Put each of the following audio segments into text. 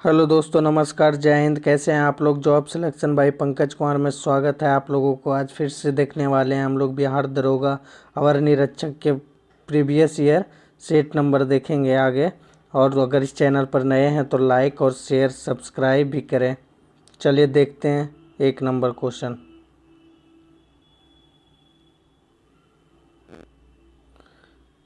Hello दोस्तों, नमस्कार, जय हिंद। कैसे हैं आप लोग। Job selection by Pankaj Kumar में स्वागत है आप लोगों को। आज फिर से देखने वाले हैं हम लोग बिहार दरोगा अवर निरीक्षक के प्रीवियस ईयर सेट नंबर देखेंगे आगे। और अगर इस चैनल पर नए हैं तो लाइक और शेयर सब्सक्राइब भी करें। चलिए देखते हैं 1 नंबर क्वेश्चन।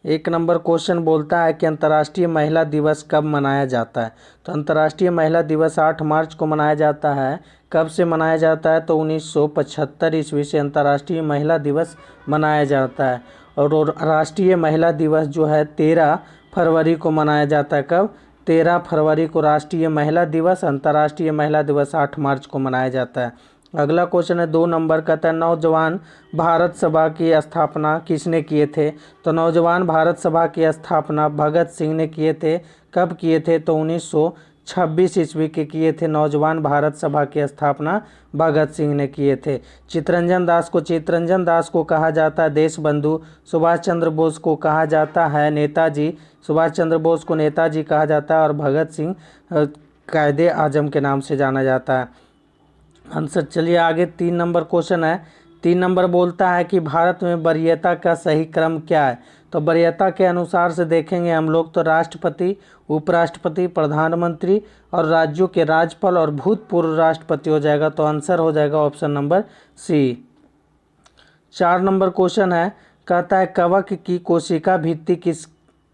1 नंबर क्वेश्चन बोलता है कि अंतर्राष्ट्रीय महिला दिवस कब मनाया जाता है। तो अंतर्राष्ट्रीय महिला दिवस 8 मार्च को मनाया जाता है। कब से मनाया जाता है तो 1975 ईस्वी से अंतर्राष्ट्रीय महिला दिवस मनाया जाता है। और राष्ट्रीय महिला दिवस जो है 13 फरवरी को मनाया जाता है। कब? 13 फरवरी को राष्ट्रीय महिला दिवस। अंतर्राष्ट्रीय महिला दिवस 8 मार्च को मनाया जाता है। अगला क्वेश्चन है 2 नंबर का। था नौजवान भारत सभा की स्थापना किसने किए थे। तो नौजवान भारत सभा की स्थापना भगत सिंह ने किए थे। कब किए थे तो 1926 ईस्वी के किए थे। नौजवान भारत सभा की स्थापना भगत सिंह ने किए थे। चित्तरंजन दास को कहा जाता है देशबंधु। सुभाष चंद्र बोस को कहा जाता है नेताजी। सुभाष चंद्र बोस को नेताजी कहा जाता है और भगत सिंह कायदे आजम के नाम से जाना जाता है। आंसर। चलिए आगे 3 नंबर क्वेश्चन है। 3 नंबर बोलता है कि भारत में वरीयता का सही क्रम क्या है। तो वरीयता के अनुसार से देखेंगे हम लोग तो राष्ट्रपति, उपराष्ट्रपति, प्रधानमंत्री और राज्यों के राज्यपाल और भूतपूर्व राष्ट्रपति हो जाएगा। तो आंसर हो जाएगा option number C. 4 number question है। कहता है कवक की कोशिका भित्ति किस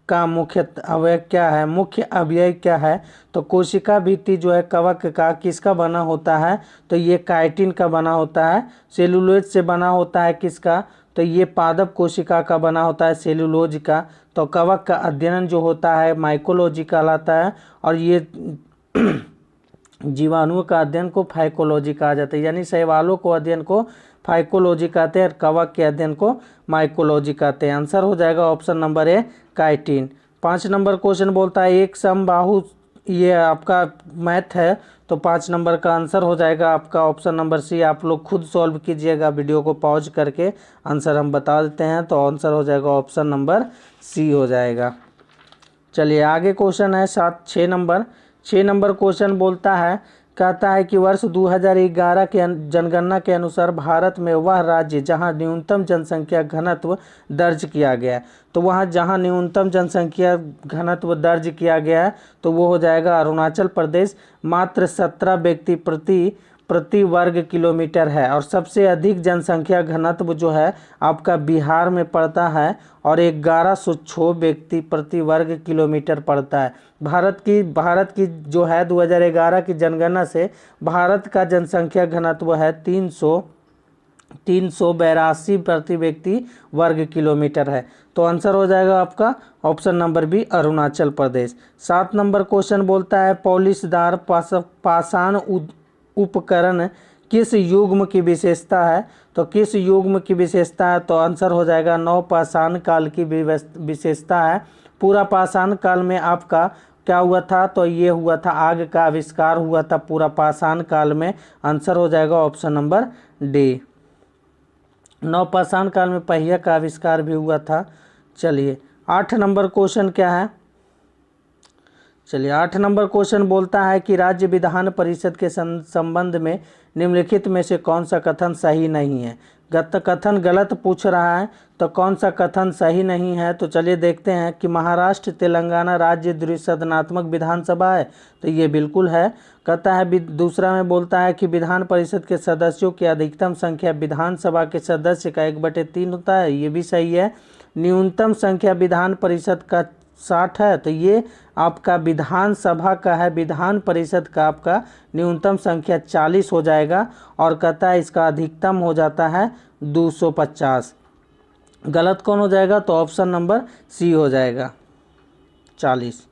का मुख्य अवयव क्या है। मुख्य अवयव क्या है। तो कोशिका भित्ति जो है कवक का किसका बना होता है तो ये काइटिन का बना होता है। सेलुलोज से बना होता है किसका तो ये पादप कोशिका का बना होता है सेलुलोज का। तो कवक का अध्ययन जो होता है माइकोलॉजी कहलाता है और ये जीवाणुओं का अध्ययन को फाइकोलॉजी कहा जाता है। यानी शैवालों को अध्ययन को फाइकोलॉजी कहते हैं और कवक के अध्ययन को माइकोलॉजी कहते हैं। आंसर हो जाएगा ऑप्शन नंबर ए काइटिन। 5 नंबर क्वेश्चन बोलता है एक समबाहु, ये आपका मैथ है तो 5 नंबर का आंसर हो जाएगा आपका ऑप्शन नंबर सी। आप लोग खुद सॉल्व कीजिएगा वीडियो को पॉज करके। आंसर हम बता देते हैं तो आंसर हो जाएगा ऑप्शन नंबर सी हो जाएगा। चलिए आगे क्वेश्चन है 6 नंबर। 6 नंबर क्वेश्चन बोलता है, कहता है कि वर्ष 2011 के जनगणना के अनुसार भारत में वह राज्य जहां न्यूनतम जनसंख्या घनत्व दर्ज किया गया है। तो वहां जहां न्यूनतम जनसंख्या घनत्व दर्ज किया गया है तो वो हो जाएगा अरुणाचल प्रदेश। मात्र 17 व्यक्ति प्रति वर्ग किलोमीटर है। और सबसे अधिक जनसंख्या घनत्व जो है आपका बिहार में पड़ता है और 1106 व्यक्ति प्रति वर्ग किलोमीटर पड़ता है। भारत की जो है 2011 की जनगणना से भारत का जनसंख्या घनत्व है 382 प्रति व्यक्ति वर्ग किलोमीटर है। तो आंसर हो जाएगा आपका option number B Arunachal Pradesh. 7 number question बोलता है पॉलिशदार पाषाण उपकरण किस युग्म की विशेषता है। तो किस युग्म की विशेषता है तो आंसर हो जाएगा नवपाषाण काल की विशेषता है। पूरा पाषाण काल में आपका क्या हुआ था तो ये हुआ था आग का आविष्कार हुआ था पूरा पाषाण काल में। आंसर हो जाएगा ऑप्शन नंबर डी। नवपाषाण काल में पहिया का आविष्कार भी हुआ था। चलिए 8 नंबर क्वेश्चन क्या है। चलिए 8 नंबर क्वेश्चन बोलता है कि राज्य विधान परिषद के संबंध में निम्नलिखित में से कौन सा कथन सही नहीं है। कथन गलत पूछ रहा है तो कौन सा कथन सही नहीं है तो चलिए देखते हैं कि महाराष्ट्र तेलंगाना राज्य द्विसदनात्मक विधानसभा है तो ये बिल्कुल है। कहता है दूसरा में बोलता है कि विधान परिषद के सदस्यों की अधिकतम संख्या विधानसभा के सदस्य का 1/3 होता है, ये भी सही है। न्यूनतम संख्या विधान परिषद का 60 है तो ये आपका विधानसभा का है, विधान परिषद का आपका न्यूनतम संख्या 40 हो जाएगा। और कहता है इसका अधिकतम हो जाता है 250। गलत कौन हो जाएगा तो ऑप्शन नंबर सी हो जाएगा 40।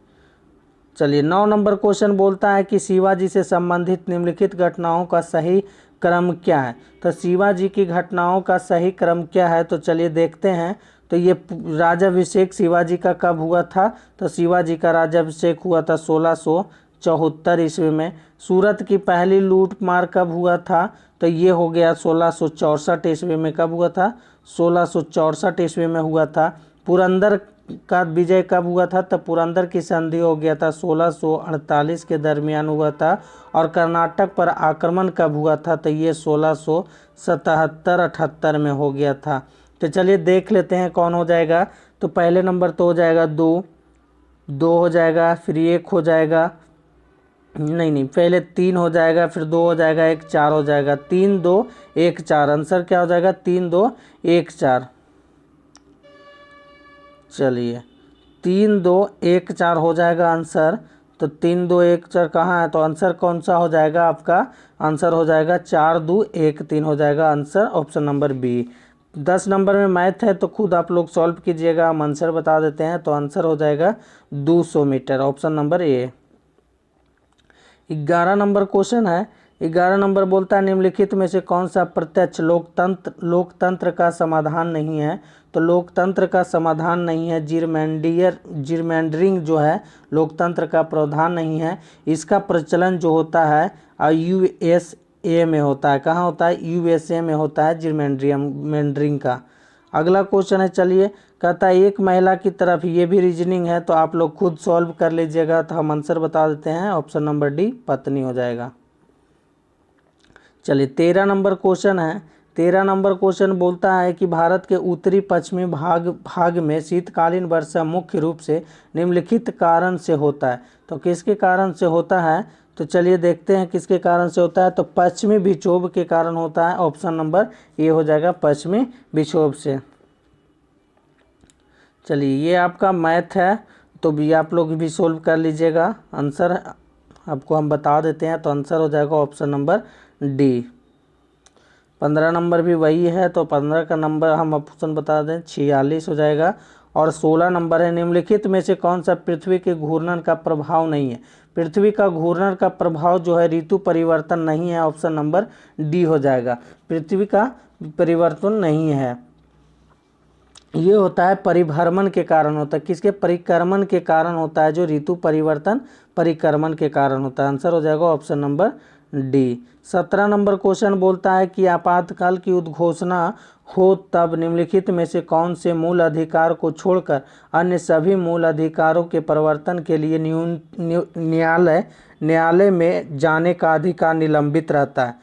चलिए 9 नंबर क्वेश्चन बोलता है कि शिवाजी से संबंधित निम्नलिखित घटनाओं का सही क्रम क्या है। तो शिवाजी की घटनाओं का सही क्रम क्या है तो चलिए देखते हैं। तो ये राजाभिषेक शिवाजी का कब हुआ था तो शिवाजी का राजाभिषेक हुआ था 1674 ईस्वी में। सूरत की पहली लूट मार कब हुआ था तो ये हो गया 1664 ईस्वी में। कब हुआ था 1664 ईस्वी में हुआ था। पुरंदर का विजय कब हुआ था? तब पुरंदर की संधि हो गया था 1648 के दरमियान हुआ था। और कर्नाटक पर आक्रमण कब हुआ था? तो ये 1677-78 में हो गया था। तो चलिए देख लेते हैं कौन हो जाएगा। तो पहले नंबर तो हो जाएगा 2, 2 हो जाएगा, फिर 1 हो जाएगा, नहीं पहले 3 हो जाएगा, फिर 2 हो जाएगा, 1 4 हो जाएगा, 3 2 1 4। आंसर क्या हो जाएगा? 3 2 1 4। चलिए 3 2 1 4 हो जाएगा आंसर। तो 3 2 1 4 कहाँ है? तो आंसर कौन सा हो जाएगा आपका? आंसर हो जाएगा 4 2 1 3 हो जाएगा answer, option number B. 10 number में मैथ है तो खुद आप लोग सॉल्व कीजिएगा, हम आंसर बता देते हैं। तो आंसर हो जाएगा 200 metre, option number A. 11 number question है। 11 नंबर बोलता है निम्नलिखित में से कौन सा प्रत्यक्ष लोकतंत्र का समाधान नहीं है? तो लोकतंत्र का समाधान नहीं है, जिरमैंडरिंग जो है लोकतंत्र का प्रावधान नहीं है। इसका प्रचलन जो होता है यूएसए में होता है। कहाँ होता है? यूएसए में होता है जिरमैंडरिंग का। अगला क्वेश्चन है, चलिए कहता है एक महिला की तरफ, ये भी रीजनिंग है तो आप लोग खुद सॉल्व कर लीजिएगा। तो हम आंसर बता देते हैं, ऑप्शन नंबर डी पत्नी हो जाएगा। चलिए 13 नंबर क्वेश्चन है। 13 नंबर क्वेश्चन बोलता है कि भारत के उत्तरी पश्चिमी भाग में शीतकालीन वर्षा मुख्य रूप से निम्नलिखित कारण से होता है। तो किसके कारण से होता है? तो चलिए देखते हैं किसके कारण से होता है। तो पश्चिमी विक्षोभ के कारण होता है, ऑप्शन नंबर ए हो जाएगा, पश्चिमी विक्षोभ से। चलिए ये आपका मैथ है तो भी आप लोग भी सोल्व कर लीजिएगा। आंसर आपको हम बता देते हैं, तो आंसर हो जाएगा ऑप्शन नंबर डी। 15 नंबर भी वही है, तो 15 का नंबर हम ऑप्शन बता दें, 46 हो जाएगा। और 16 नंबर है, निम्नलिखित में से कौन सा पृथ्वी के घूर्णन का प्रभाव नहीं है? पृथ्वी का घूर्णन का प्रभाव जो है ऋतु परिवर्तन नहीं है, ऑप्शन नंबर डी हो जाएगा। पृथ्वी का परिवर्तन नहीं है, ये होता है परिभ्रमण के कारण होता है। किसके? परिक्रमण के कारण होता है, जो ऋतु परिवर्तन परिक्रमण के कारण होता है। आंसर हो जाएगा option number D. 17 number question बोलता है कि आपातकाल की उद्घोषणा हो तब निम्नलिखित में से कौन से मूल अधिकार को छोड़कर अन्य सभी मूल अधिकारों के प्रवर्तन के लिए न्यायालय में जाने का अधिकार निलंबित रहता है?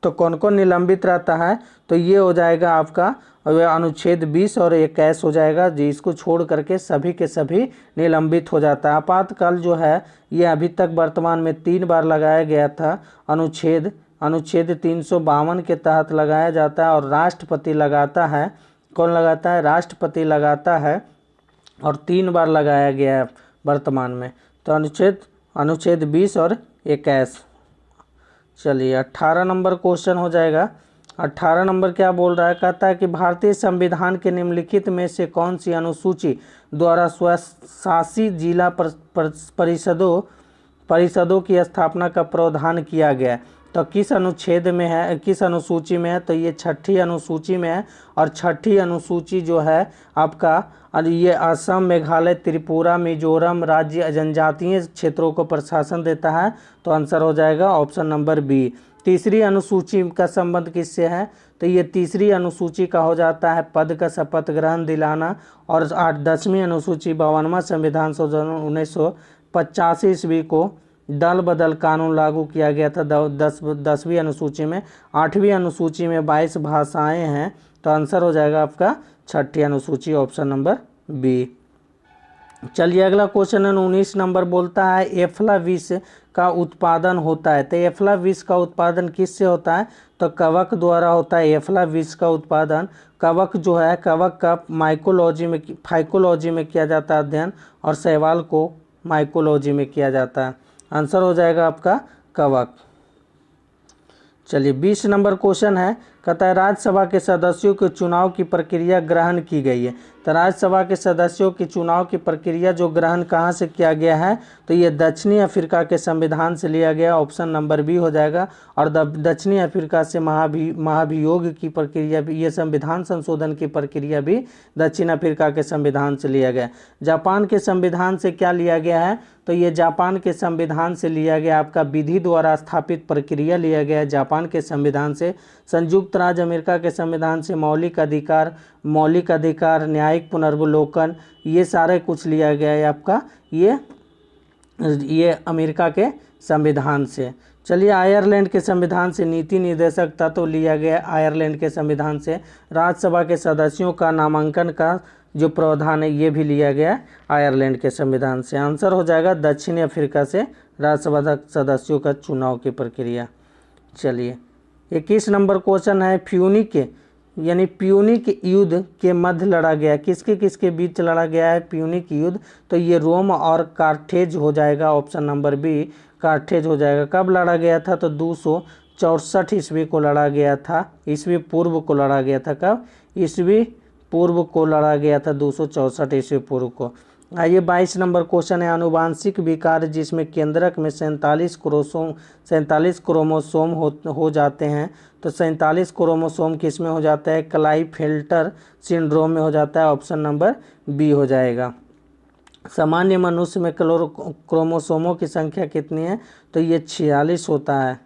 तो कौन कौन निलंबित रहता है? तो ये हो जाएगा आपका अनुच्छेद 20 और 21 हो जाएगा, जिसको छोड़ करके सभी के सभी निलंबित हो जाता है। आपातकाल जो है ये अभी तक वर्तमान में 3 बार लगाया गया था। अनुच्छेद 352 के तहत लगाया जाता है और राष्ट्रपति लगाता है। कौन लगाता है? राष्ट्रपति लगाता है, और 3 बार लगाया गया है वर्तमान में। तो अनुच्छेद 20 और 21। चलिए 18 नंबर क्वेश्चन हो जाएगा। 18 नंबर क्या बोल रहा है? कहता है कि भारतीय संविधान के निम्नलिखित में से कौन सी अनुसूची द्वारा स्वशासी जिला परिषदों की स्थापना का प्रावधान किया गया है? तो किस अनुच्छेद में है, किस अनुसूची में है? तो ये 6ठी अनुसूची में है। और 6ठी अनुसूची जो है आपका, ये असम, मेघालय, त्रिपुरा, मिजोरम राज्य जनजातीय क्षेत्रों को प्रशासन देता है। तो आंसर हो जाएगा ऑप्शन नंबर बी। तीसरी अनुसूची का संबंध किससे है? तो ये तीसरी अनुसूची का हो जाता है पद का शपथ ग्रहण दिलाना। और 10वीं अनुसूची 52वां संविधान संशोधन 1985 ईस्वी को दल बदल कानून लागू किया गया था 10वीं अनुसूची में। 8वीं अनुसूची में 22 भाषाएं हैं। तो आंसर हो जाएगा आपका 6ठी अनुसूची, ऑप्शन नंबर बी। चलिए अगला क्वेश्चन है 19 नंबर बोलता है एफ्ला विष का उत्पादन होता है। तो एफ्ला विष का उत्पादन किससे होता है? तो कवक द्वारा होता है एफ्ला विष का उत्पादन। कवक जो है, कवक का फाइकोलॉजी में किया जाता है अध्ययन, और शैवाल को माइकोलॉजी में किया जाता है। आंसर हो जाएगा आपका कवक। चलिए 20 नंबर क्वेश्चन है। कहता है राज्यसभा के सदस्यों के चुनाव की प्रक्रिया ग्रहण की गई है। तो राज्यसभा के सदस्यों की चुनाव की प्रक्रिया जो ग्रहण कहाँ से किया गया है? तो ये दक्षिणी अफ्रीका के संविधान से लिया गया, ऑप्शन नंबर बी हो जाएगा। और दक्षिणी अफ्रीका से महाभियोग की प्रक्रिया भी, ये संविधान संशोधन की प्रक्रिया भी दक्षिण अफ्रीका के संविधान से लिया गया। जापान के संविधान से क्या लिया गया है? तो ये जापान के संविधान से लिया गया, आपका विधि द्वारा स्थापित प्रक्रिया लिया गया है जापान के संविधान से। संयुक्त संयुक्त राज्य अमेरिका के संविधान से मौलिक अधिकार, न्यायिक पुनर्वलोकन, ये सारे कुछ लिया गया है आपका ये अमेरिका के संविधान से। चलिए, आयरलैंड के संविधान से नीति निर्देशक तत्व लिया गया आयरलैंड के संविधान से। राज्यसभा के सदस्यों का नामांकन का जो प्रावधान है ये भी लिया गया आयरलैंड के संविधान से। आंसर हो जाएगा दक्षिणी अफ्रीका से राज्यसभा सदस्यों का चुनाव की प्रक्रिया। चलिए, 21 नंबर क्वेश्चन है, प्यूनिक युद्ध के मध्य लड़ा गया, किसके बीच लड़ा गया है प्यूनिक युद्ध? तो ये रोम और कार्थेज हो जाएगा, ऑप्शन नंबर बी कार्थेज हो जाएगा। कब लड़ा गया था? तो 264 ईस्वी को लड़ा गया था, ईस्वी पूर्व को लड़ा गया था। कब? ईस्वी पूर्व को लड़ा गया था, 264 ईस्वी पूर्व को। आइए 22 नंबर क्वेश्चन है, आनुवांशिक विकार जिसमें केंद्रक में 47 क्रोमोसोम हो जाते हैं, तो 47 क्रोमोसोम किस में हो जाता है? क्लाइफेल्टर सिंड्रोम में हो जाता है, ऑप्शन नंबर बी हो जाएगा। सामान्य मनुष्य में क्रोमोसोमों की संख्या कितनी है? तो ये 46 होता है।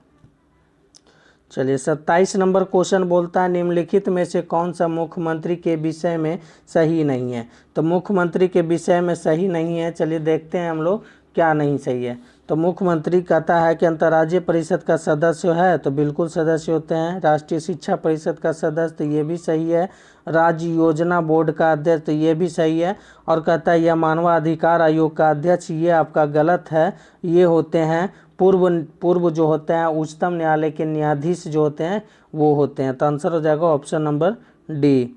चलिए, 27 नंबर क्वेश्चन बोलता है, निम्नलिखित में से कौन सा मुख्यमंत्री के विषय में सही नहीं है? तो मुख्यमंत्री के विषय में सही नहीं है, चलिए देखते हैं हम लोग क्या नहीं सही है। तो मुख्यमंत्री कहता है कि अंतर्राज्यीय परिषद का सदस्य है, तो बिल्कुल सदस्य होते हैं। राष्ट्रीय शिक्षा परिषद का सदस्य, तो ये भी सही है। राज्य योजना बोर्ड का अध्यक्ष, तो ये भी सही है। और कहता है यह मानवाधिकार आयोग का अध्यक्ष, ये आपका गलत है। ये होते हैं पूर्व जो होते हैं उच्चतम न्यायालय के न्यायाधीश जो होते हैं वो होते हैं। तो आंसर हो जाएगा option number D.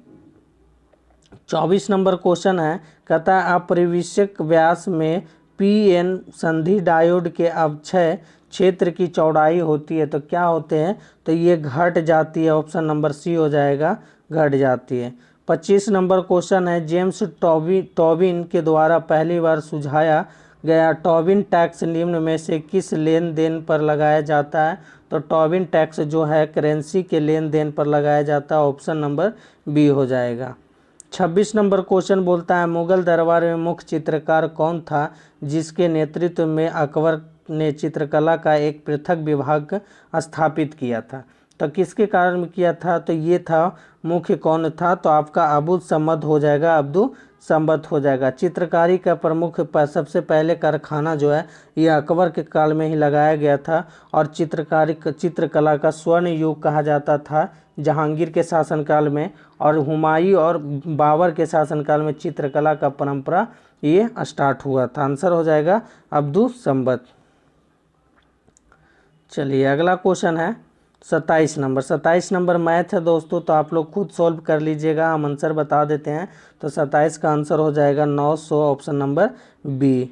24 number question है, कहता है अपरिवेशक व्यास में पीएन संधि डायोड के अवक्षय क्षेत्र की चौड़ाई होती है, तो क्या होते हैं? तो ये घट जाती है, ऑप्शन नंबर सी हो जाएगा, घट जाती है। 25 नंबर क्वेश्चन है, जेम्स टॉबिन के द्वारा पहली बार सुझाया गया टॉबिन टैक्स निम्न में से किस लेन देन पर लगाया जाता है? तो टॉबिन टैक्स जो है करेंसी के लेन देन पर लगाया जाता है, ऑप्शन नंबर बी हो जाएगा। 26 नंबर क्वेश्चन बोलता है, मुगल दरबार में मुख्य चित्रकार कौन था जिसके नेतृत्व में अकबर ने चित्रकला का एक पृथक विभाग स्थापित किया था? तो किसके कारण किया था? तो ये था, मुख्य कौन था? तो आपका अब्दुल समद हो जाएगा, अब्दुल समद हो जाएगा। चित्रकारी का प्रमुख सबसे पहले कारखाना जो है ये अकबर के काल में ही लगाया गया था, और चित्रकला का स्वर्ण युग कहा जाता था जहांगीर के शासनकाल में, और हुमायूं और बाबर के शासनकाल में चित्रकला का परंपरा ये स्टार्ट हुआ था। आंसर हो जाएगा अब्दुल समद। चलिए, अगला क्वेश्चन है 27 नंबर मैथ है दोस्तों, तो आप लोग खुद सॉल्व कर लीजिएगा, हम आंसर बता देते हैं। तो 27 का आंसर हो जाएगा 900, option number B.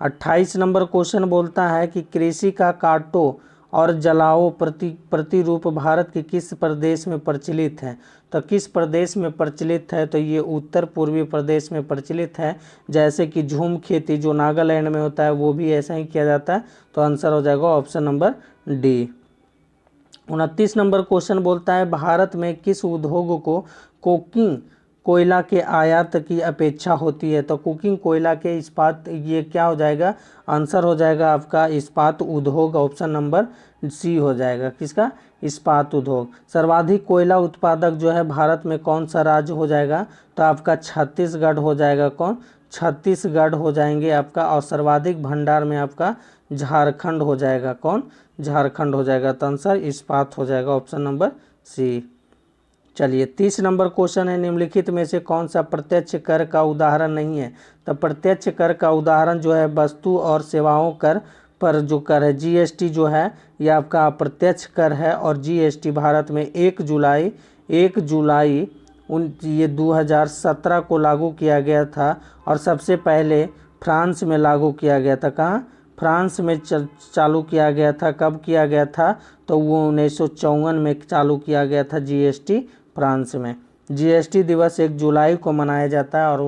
28 number question बोलता है कि कृषि का काटो और जलाओ प्रतिरूप भारत के किस प्रदेश में प्रचलित है? तो किस प्रदेश में प्रचलित है? तो ये उत्तर पूर्वी प्रदेश में प्रचलित है। जैसे कि झूम खेती जो नागालैंड में होता है वो भी ऐसा ही किया जाता है। तो आंसर हो जाएगा option number D. 29 number question बोलता है, भारत में किस उद्योग को कोकिंग कोयला के आयात की अपेक्षा होती है? तो कुकिंग कोयला के इस्पात, ये क्या हो जाएगा? आंसर हो जाएगा आपका इस्पात उद्योग, ऑप्शन नंबर सी हो जाएगा। किसका? इस्पात उद्योग। सर्वाधिक कोयला उत्पादक जो है भारत में कौन सा राज्य हो जाएगा? तो आपका छत्तीसगढ़ हो जाएगा। कौन? छत्तीसगढ़ हो जाएंगे आपका। और सर्वाधिक भंडार में आपका झारखंड हो जाएगा। कौन? झारखंड हो जाएगा। तो आंसर इस्पात हो जाएगा, ऑप्शन नंबर सी। चलिए, 30 नंबर क्वेश्चन है, निम्नलिखित में से कौन सा प्रत्यक्ष कर का उदाहरण नहीं है? तो प्रत्यक्ष कर का उदाहरण जो है वस्तु और सेवाओं कर पर जो कर है, जीएसटी जो है ये आपका अप्रत्यक्ष कर है। और जीएसटी भारत में 1 जुलाई ये 2017 को लागू किया गया था, और सबसे पहले फ्रांस में लागू किया गया था। कहाँ? फ्रांस में चालू किया गया था। कब किया गया था? तो वो 1954 में चालू किया गया था जीएसटी फ्रांस में। जीएसटी दिवस 1 जुलाई को मनाया जाता है, और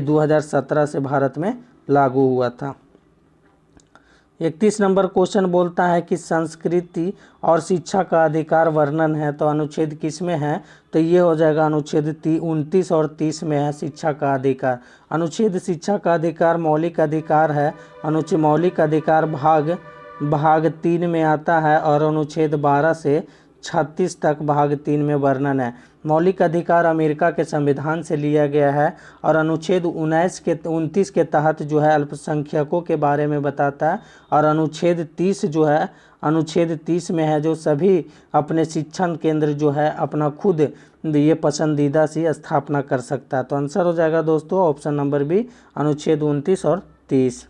2017 से भारत में लागू हुआ था। 31 नंबर क्वेश्चन बोलता है कि संस्कृति और शिक्षा का अधिकार वर्णन है, तो अनुच्छेद किस में है? तो ये हो जाएगा अनुच्छेद 29 और 30 में है शिक्षा का अधिकार। अनुच्छेद शिक्षा का अधिकार मौलिक अधिकार है। अनुच्छेद मौलिक अधिकार भाग 3 में आता है, और अनुच्छेद 12 से 36 तक भाग 3 में वर्णन है। मौलिक अधिकार अमेरिका के संविधान से लिया गया है और अनुच्छेद 29 के तहत जो है अल्पसंख्यकों के बारे में बताता है, और अनुच्छेद 30 जो है, अनुच्छेद 30 में है जो सभी अपने शिक्षण केंद्र जो है अपना खुद ये पसंदीदा सी स्थापना कर सकता है। तो आंसर हो जाएगा दोस्तों ऑप्शन नंबर बी, अनुच्छेद 29 और 30।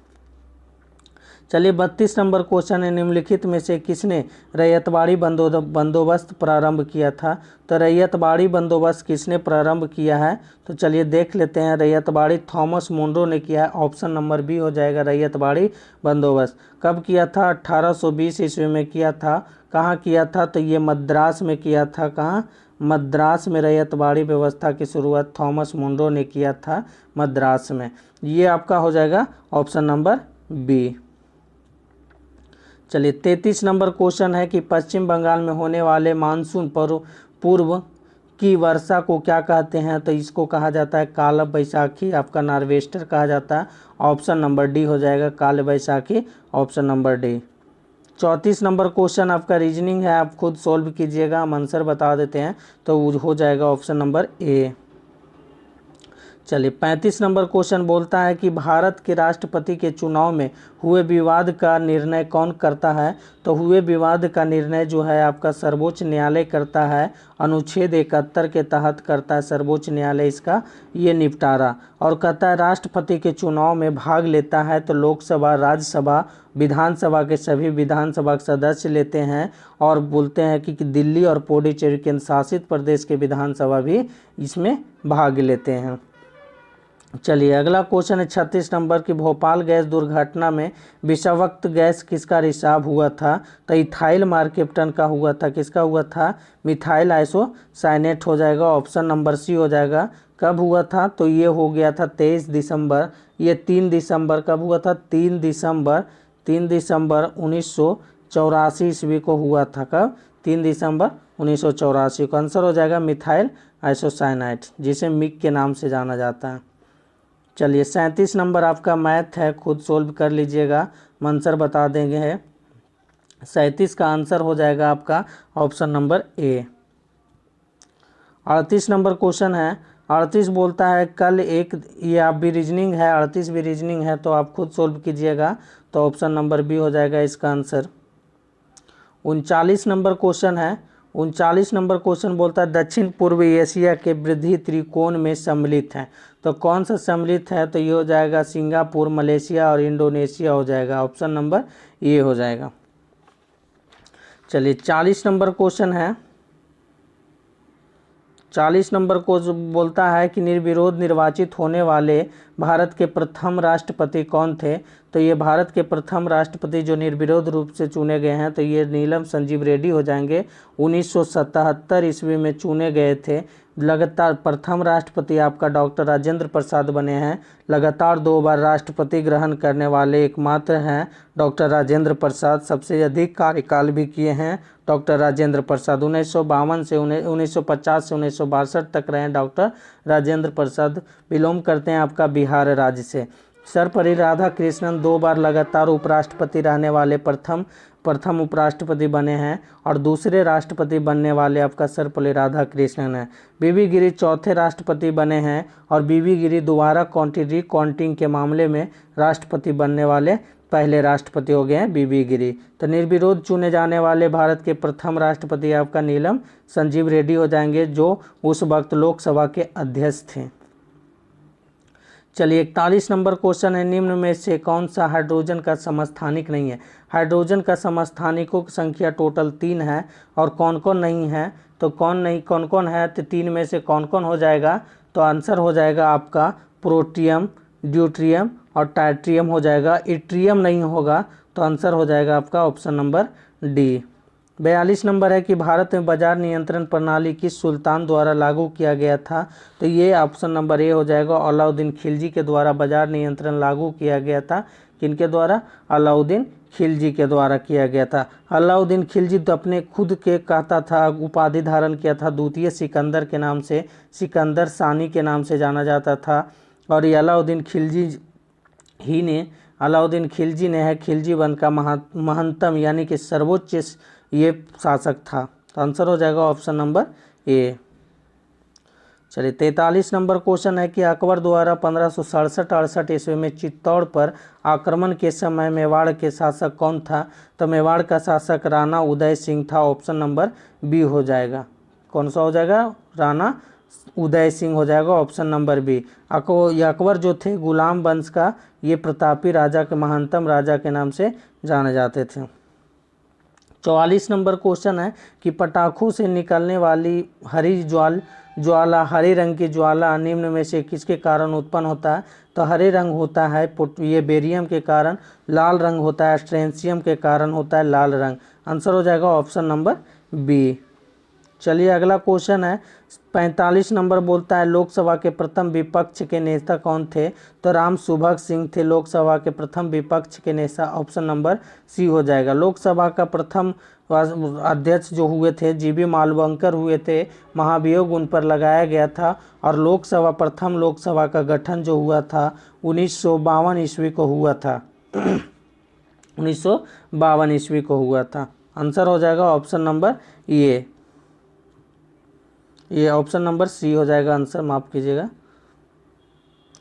चलिए 32 नंबर क्वेश्चन है, निम्नलिखित में से किसने रैयतवाड़ी बंदोबस्त प्रारंभ किया था? तो रैयतवाड़ी बंदोबस्त किसने प्रारंभ किया है? तो चलिए देख लेते हैं। रैयतवाड़ी थॉमस मुनरो ने किया है। ऑप्शन नंबर बी हो जाएगा रैयतवाड़ी बंदोबस्त। कब किया था? 1820 ईस्वी में किया था। कहाँ किया था? तो ये मद्रास में किया था। कहाँ? मद्रास में रैयतवाड़ी व्यवस्था की शुरुआत थॉमस मुनरो ने किया था, मद्रास में। ये आपका हो जाएगा ऑप्शन नंबर बी। चलिए 33 नंबर क्वेश्चन है कि पश्चिम बंगाल में होने वाले मानसून पूर्व की वर्षा को क्या कहते हैं? तो इसको कहा जाता है काल बैसाखी, आपका नार्वेस्टर कहा जाता है। ऑप्शन नंबर डी हो जाएगा काल Baisakhi, option number D. 34 number question आपका रीजनिंग है, आप खुद सोल्व कीजिएगा, हम आंसर बता देते हैं। तो हो जाएगा ऑप्शन नंबर ए। चलिए 35 नंबर क्वेश्चन बोलता है कि भारत के राष्ट्रपति के चुनाव में हुए विवाद का निर्णय कौन करता है? तो हुए विवाद का निर्णय जो है आपका सर्वोच्च न्यायालय करता है। अनुच्छेद 71 के तहत करता है सर्वोच्च न्यायालय इसका ये निपटारा। और कहता है राष्ट्रपति के चुनाव में भाग लेता है तो लोकसभा, राज्यसभा, विधानसभा के सभी विधानसभा के सदस्य लेते हैं। और बोलते हैं कि दिल्ली और पुडुचेरी केंद्र शासित प्रदेश के विधानसभा भी इसमें भाग लेते हैं। चलिए अगला क्वेश्चन है 36 नंबर की, भोपाल गैस दुर्घटना में विषाक्त गैस किसका रिसाव हुआ था? तो इथाइल मार्केप्टन का हुआ था। किसका हुआ था? मिथाइल आइसोसाइनेट हो जाएगा, ऑप्शन नंबर सी हो जाएगा। कब हुआ था? तो ये हो गया था 23 दिसंबर, ये 3 दिसंबर कब हुआ था? 3 दिसंबर 1984 ईस्वी को हुआ था। कब? 3 दिसंबर 1984 को। आंसर हो जाएगा मिथाइल आइसोसाइनाइट, जिसे मिग के नाम से जाना जाता है। चलिए 37 नंबर आपका मैथ है, खुद सोल्व कर लीजिएगा, आंसर बता देंगे है। 37 का आंसर हो जाएगा आपका ऑप्शन नंबर ए। 38 नंबर क्वेश्चन है, 38 बोलता है कल एक, ये आप भी रीजनिंग है, 38 भी रीजनिंग है, तो आप खुद सोल्व कीजिएगा। तो ऑप्शन नंबर बी हो जाएगा इसका आंसर। 39 नंबर क्वेश्चन है, 39 नंबर क्वेश्चन बोलता है दक्षिण पूर्व एशिया के वृद्धि त्रिकोण में सम्मिलित है। तो कौन सा सम्मिलित है? तो ये हो जाएगा सिंगापुर, मलेशिया और इंडोनेशिया हो जाएगा, ऑप्शन नंबर ए हो जाएगा। चलिए 40 नंबर क्वेश्चन है, 40 नंबर को बोलता है कि निर्विरोध निर्वाचित होने वाले भारत के प्रथम राष्ट्रपति कौन थे? तो ये भारत के प्रथम राष्ट्रपति जो निर्विरोध रूप से चुने गए हैं तो ये नीलम संजीव रेड्डी हो जाएंगे। 1977 ईस्वी में चुने गए थे। लगातार प्रथम राष्ट्रपति आपका डॉक्टर राजेंद्र प्रसाद बने हैं। लगातार 2 बार राष्ट्रपति ग्रहण करने वाले एकमात्र हैं डॉक्टर राजेंद्र प्रसाद। सबसे अधिक कार्यकाल भी किए हैं डॉक्टर राजेंद्र प्रसाद। 1952 से 1950 से 1962 तक रहे डॉक्टर राजेंद्र प्रसाद। बिलोंग करते हैं आपका बिहार राज्य से। सर्वपल्ली राधाकृष्णन 2 बार लगातार उपराष्ट्रपति रहने वाले प्रथम उपराष्ट्रपति बने हैं और दूसरे राष्ट्रपति बनने वाले आपका सर्वपल्ली राधाकृष्णन है। बीबी गिरी चौथे राष्ट्रपति बने हैं और बीबी गिरी दोबारा काउंटिंग के मामले में राष्ट्रपति बनने वाले पहले राष्ट्रपति हो गए हैं बीबी गिरी। तो निर्विरोध चुने जाने वाले भारत के प्रथम राष्ट्रपति आपका नीलम संजीव रेड्डी हो जाएंगे, जो उस वक्त लोकसभा के अध्यक्ष थे। चलिए 41 नंबर क्वेश्चन है, निम्न में से कौन सा हाइड्रोजन का समस्थानिक नहीं है? हाइड्रोजन का समस्थानिकों की संख्या टोटल 3 है और कौन कौन नहीं है? तो कौन कौन है? तो 3 में से कौन कौन हो जाएगा? तो आंसर हो जाएगा आपका प्रोटियम, ड्यूट्रियम और टाइट्रियम हो जाएगा। इट्रियम नहीं होगा, तो आंसर हो जाएगा आपका ऑप्शन नंबर डी। 42 नंबर है कि भारत में बाजार नियंत्रण प्रणाली किस सुल्तान द्वारा लागू किया गया था? तो ये ऑप्शन नंबर ए हो जाएगा, अलाउद्दीन खिलजी के द्वारा बाजार नियंत्रण लागू किया गया था। किनके द्वारा? अलाउद्दीन खिलजी के द्वारा किया गया था। अलाउद्दीन खिलजी तो अपने खुद के कहता था, उपाधि धारण किया था द्वितीय सिकंदर के नाम से, सिकंदर सानी के नाम से जाना जाता था। और ये अलाउद्दीन खिलजी ने है खिलजी वंश का महंतम यानी कि सर्वोच्च ये शासक था। तो आंसर हो जाएगा ऑप्शन नंबर ए। चलिए 43 नंबर क्वेश्चन है कि अकबर द्वारा 1567-68 ईस्वी में चित्तौड़ पर आक्रमण के समय मेवाड़ के शासक कौन था? तो मेवाड़ का शासक राणा उदय सिंह था। ऑप्शन नंबर बी हो जाएगा। कौन सा हो जाएगा? राणा उदय सिंह हो जाएगा, ऑप्शन नंबर बी। अकबर जो थे गुलाम वंश का ये प्रतापी राजा के महानतम राजा के नाम से जाने जाते थे। 44 नंबर क्वेश्चन है कि पटाखों से निकलने वाली ज्वाला हरे रंग की ज्वाला निम्न में से किसके कारण उत्पन्न होता है? तो हरे रंग होता है ये बेरियम के कारण, लाल रंग होता है स्ट्रेंसियम के कारण होता है लाल रंग। आंसर हो जाएगा ऑप्शन नंबर बी। चलिए अगला क्वेश्चन है 45 नंबर बोलता है लोकसभा के प्रथम विपक्ष के नेता कौन थे? तो राम सुभग सिंह थे लोकसभा के प्रथम विपक्ष के नेता। ऑप्शन नंबर सी हो जाएगा। लोकसभा का प्रथम अध्यक्ष जो हुए थे जीबी मालवंकर हुए थे, महाभियोग उन पर लगाया गया था। और प्रथम लोकसभा का गठन जो हुआ था 1952 ईस्वी को हुआ था 1952 ईस्वी को हुआ था। आंसर हो जाएगा ऑप्शन नंबर ये ऑप्शन नंबर सी हो जाएगा आंसर, माफ कीजिएगा।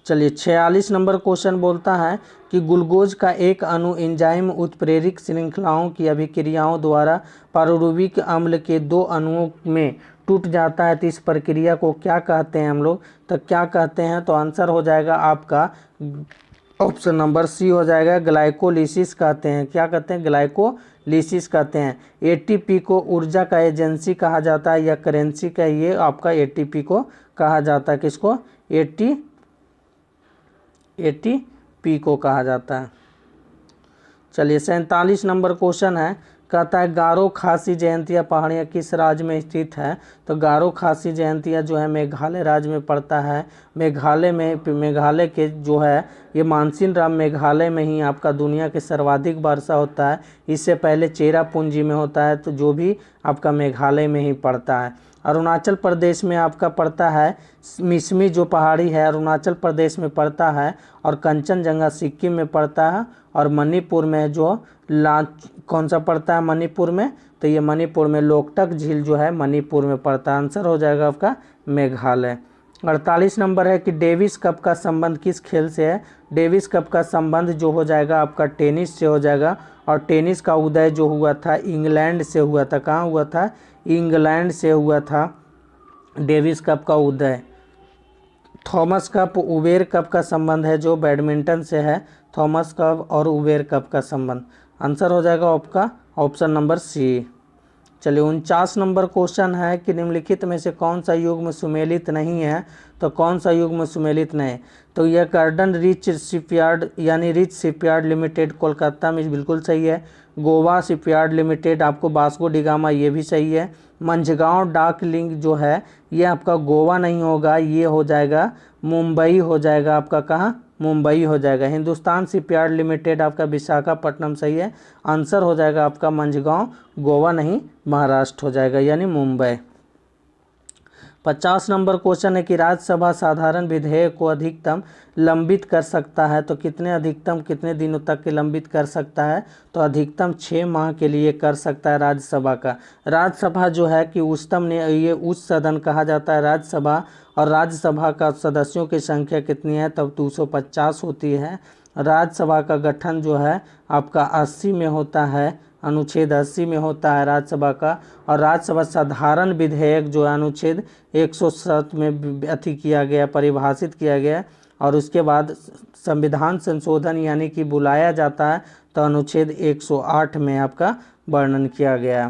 चलिए 46 नंबर क्वेश्चन बोलता है कि ग्लूकोज का एक अणु एंजाइम उत्प्रेरक श्रृंखलाओं की अभिक्रियाओं द्वारा पारुरुविक अम्ल के दो अणुओं में टूट जाता है, तो इस प्रक्रिया को क्या कहते हैं हम लोग? तो क्या कहते हैं? तो आंसर हो जाएगा आपका ऑप्शन नंबर सी हो जाएगा, ग्लाइकोलिसिस कहते हैं। क्या कहते हैं? ग्लाइकोलिसिस कहते हैं। एटीपी को ऊर्जा का एजेंसी कहा जाता है या करेंसी का, ये आपका एटीपी को कहा जाता है। किसको? एटीपी को कहा जाता है। चलिए 47 नंबर क्वेश्चन है, कहता है गारो खासी जयंतिया पहाड़ियाँ किस राज्य में स्थित है? तो गारो खासी जयंतिया जो है मेघालय राज्य में पड़ता है। मेघालय के जो है ये मानसिन राम मेघालय में ही आपका दुनिया के सर्वाधिक वर्षा होता है। इससे पहले चेरापूंजी में होता है, तो जो भी आपका मेघालय में ही पड़ता है। अरुणाचल प्रदेश में आपका पड़ता है मिसमी जो पहाड़ी है अरुणाचल प्रदेश में पड़ता है। और कंचनजंगा सिक्किम में पड़ता है। और मणिपुर में जो कौन सा पड़ता है मणिपुर में? तो ये मणिपुर में लोकटक झील जो है मणिपुर में पड़ता है। आंसर हो जाएगा आपका मेघालय। 48 नंबर है कि डेविस कप का संबंध किस खेल से है? डेविस कप का संबंध जो हो जाएगा आपका टेनिस से हो जाएगा। और टेनिस का उदय जो हुआ था इंग्लैंड से हुआ था। कहाँ हुआ था? इंग्लैंड से हुआ था डेविस कप का उदय। थॉमस कप उबेर कप का संबंध है जो बैडमिंटन से है। थॉमस कप और उबेर कप का संबंध। आंसर हो जाएगा आपका ऑप्शन नंबर सी। चलिए 49 नंबर क्वेश्चन है कि निम्नलिखित में से कौन सा युग्म सुमेलित नहीं है? तो कौन सा युग्म सुमेलित नहीं? तो यह कार्डन रिच शिपयार्ड यानी रिच शिपयार्ड लिमिटेड कोलकाता में बिल्कुल सही है। गोवा शिपयार्ड लिमिटेड आपको वास्को डिगामा, ये भी सही है। मंझगांव डाक लिंक जो है ये आपका गोवा नहीं होगा, ये हो जाएगा मुंबई हो जाएगा आपका। कहाँ? मुंबई हो जाएगा। हिंदुस्तान शिपयार्ड लिमिटेड आपका विशाखापट्टनम सही है। आंसर हो जाएगा आपका मंझगांव, गोवा नहीं महाराष्ट्र हो जाएगा यानी मुंबई। 50 नंबर क्वेश्चन है कि राज्यसभा साधारण विधेयक को अधिकतम लंबित कर सकता है, तो अधिकतम कितने दिनों तक के लंबित कर सकता है? तो अधिकतम 6 माह के लिए कर सकता है राज्यसभा का। राज्यसभा जो है कि उच्चतम ने ये उच्च सदन कहा जाता है राज्यसभा। और राज्यसभा का सदस्यों की संख्या कितनी है? तब 250 होती है। राज्यसभा का गठन जो है आपका 80 में होता है, अनुच्छेद 80 में होता है राज्यसभा का। और राज्यसभा साधारण विधेयक जो है अनुच्छेद 107 में किया गया, परिभाषित किया गया। और उसके बाद संविधान संशोधन यानी कि बुलाया जाता है, तो अनुच्छेद 108 में आपका वर्णन किया गया।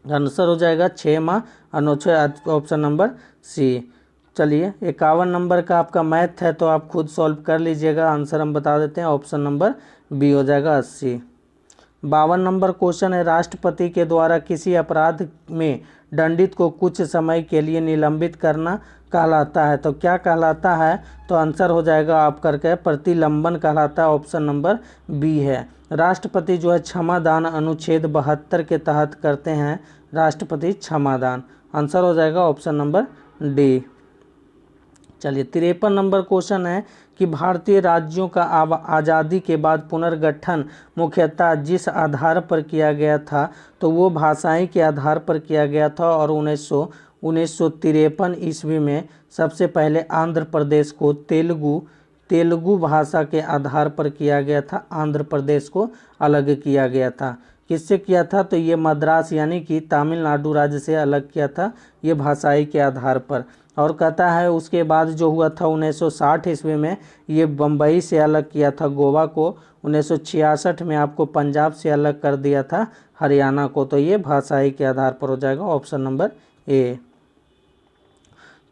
आंसर हो जाएगा 6 माह, अनुच्छेद ऑप्शन नंबर सी। चलिए 51 नंबर का आपका मैथ है, तो आप खुद सॉल्व कर लीजिएगा। आंसर हम बता देते हैं, ऑप्शन नंबर बी हो जाएगा 80। 52 नंबर क्वेश्चन है, राष्ट्रपति के द्वारा किसी अपराध में दंडित को कुछ समय के लिए निलंबित करना कहलाता है, तो क्या कहलाता है? तो आंसर हो जाएगा आप करके प्रतिलंबन कहलाता है। ऑप्शन नंबर बी है। राष्ट्रपति जो है क्षमादान अनुच्छेद 72 के तहत करते हैं राष्ट्रपति क्षमादान। आंसर हो जाएगा ऑप्शन नंबर डी। चलिए 53 नंबर क्वेश्चन है कि भारतीय राज्यों का आज़ादी के बाद पुनर्गठन मुख्यतः जिस आधार पर किया गया था तो वो भाषाई के आधार पर किया गया था और 1953 ईस्वी में सबसे पहले आंध्र प्रदेश को तेलुगु भाषा के आधार पर किया गया था। आंध्र प्रदेश को अलग किया गया था। किससे किया था? तो ये मद्रास यानी कि तमिलनाडु राज्य से अलग किया था, ये भाषाई के आधार पर। और कहता है उसके बाद जो हुआ था 1960 ईस्वी में ये बम्बई से अलग किया था गोवा को, 1966 में आपको पंजाब से अलग कर दिया था हरियाणा को। तो ये भाषाई के आधार पर हो जाएगा ऑप्शन नंबर ए।